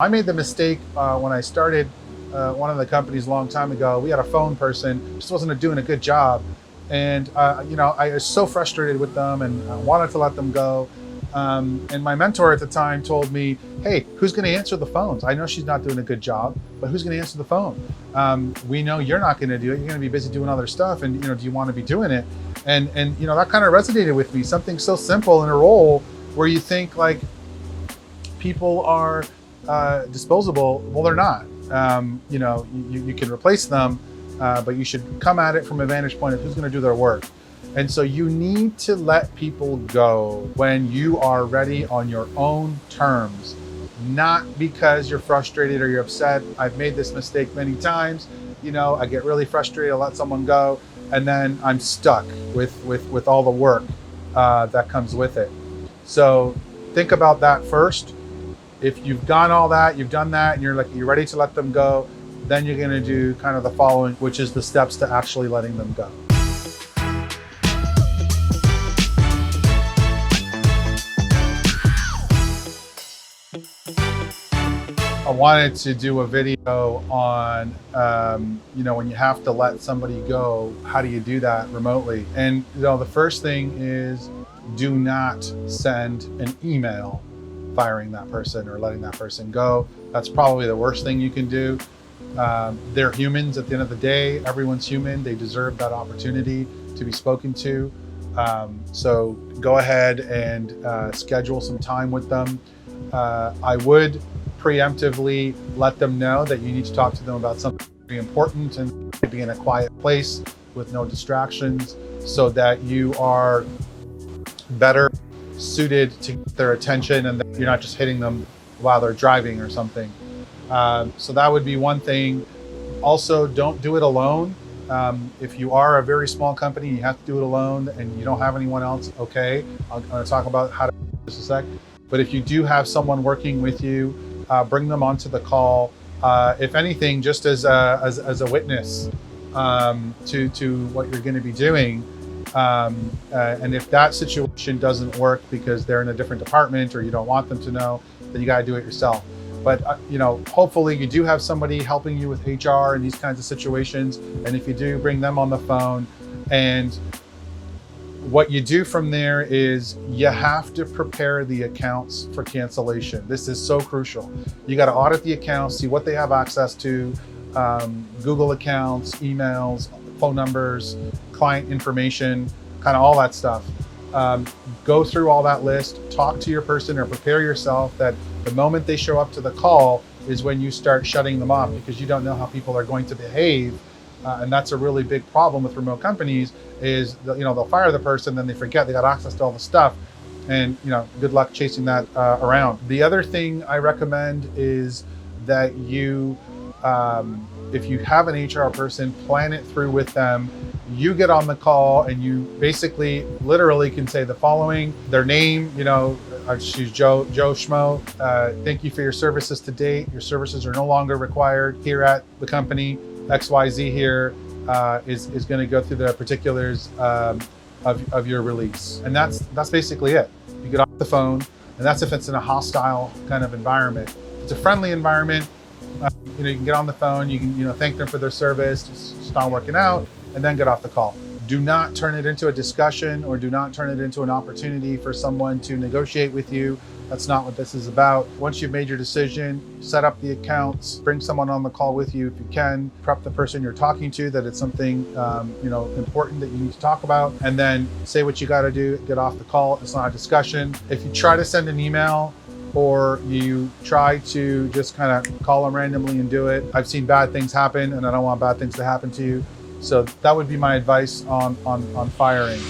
I made the mistake when I started one of the companies a long time ago. We had a phone person, just wasn't doing a good job. And I was so frustrated with them and I wanted to let them go. And my mentor at the time told me, hey, who's gonna answer the phones? I know she's not doing a good job, but who's gonna answer the phone? We know you're not gonna do it. You're gonna be busy doing other stuff. And do you wanna be doing it? And that kind of resonated with me. Something so simple in a role where you think like people are disposable. Well, they're not. You can replace them, but you should come at it from a vantage point of who's going to do their work. And so you need to let people go when you are ready on your own terms, not because you're frustrated or you're upset. I've made this mistake many times. I get really frustrated, I let someone go, and then I'm stuck with all the work that comes with it. So think about that first. If you've done all that, you've done that, and you're ready to let them go, then you're going to do kind of the following, which is the steps to actually letting them go. I wanted to do a video on, when you have to let somebody go, how do you do that remotely? And the first thing is do not send an email firing that person or letting that person go. That's probably the worst thing you can do. They're humans at the end of the day. Everyone's human. They deserve that opportunity to be spoken to. So go ahead and schedule some time with them. I would preemptively let them know that you need to talk to them about something very important and be in a quiet place with no distractions so that you are better suited to get their attention and that you're not just hitting them while they're driving or something. So that would be one thing. Also, don't do it alone. If you are a very small company, you have to do it alone and you don't have anyone else, okay. I'm going to talk about how to do this in a sec. But if you do have someone working with you, bring them onto the call. If anything, just as a witness to what you're going to be doing. And if that situation doesn't work because they're in a different department or you don't want them to know, then you got to do it yourself. But hopefully you do have somebody helping you with HR in these kinds of situations. And if you do, bring them on the phone. And what you do from there is you have to prepare the accounts for cancellation. This is so crucial. You got to audit the accounts, see what they have access to, Google accounts, emails, phone numbers, client information, kind of all that stuff. Go through all that list, talk to your person or prepare yourself that the moment they show up to the call is when you start shutting them off because you don't know how people are going to behave. And that's a really big problem with remote companies is, they'll fire the person, then they forget they got access to all the stuff. And, good luck chasing that around. The other thing I recommend is that you, if you have an HR person, plan it through with them. You get on the call and you basically literally can say the following, their name, she's Joe Schmo. Thank you for your services to date. Your services are no longer required here at the company. XYZ here is going to go through the particulars of your release. And that's basically it. You get off the phone, and that's if it's in a hostile kind of environment. If it's a friendly environment, you can get on the phone, you can thank them for their service, it's not working out, and then get off the call. Do not turn it into a discussion or do not turn it into an opportunity for someone to negotiate with you. That's not what this is about. Once you've made your decision, set up the accounts, bring someone on the call with you if you can, prep the person you're talking to that it's something important that you need to talk about, and then say what you got to do, get off the call. It's not a discussion. If you try to send an email or you try to just kind of call them randomly and do it, I've seen bad things happen and I don't want bad things to happen to you. So that would be my advice on firing.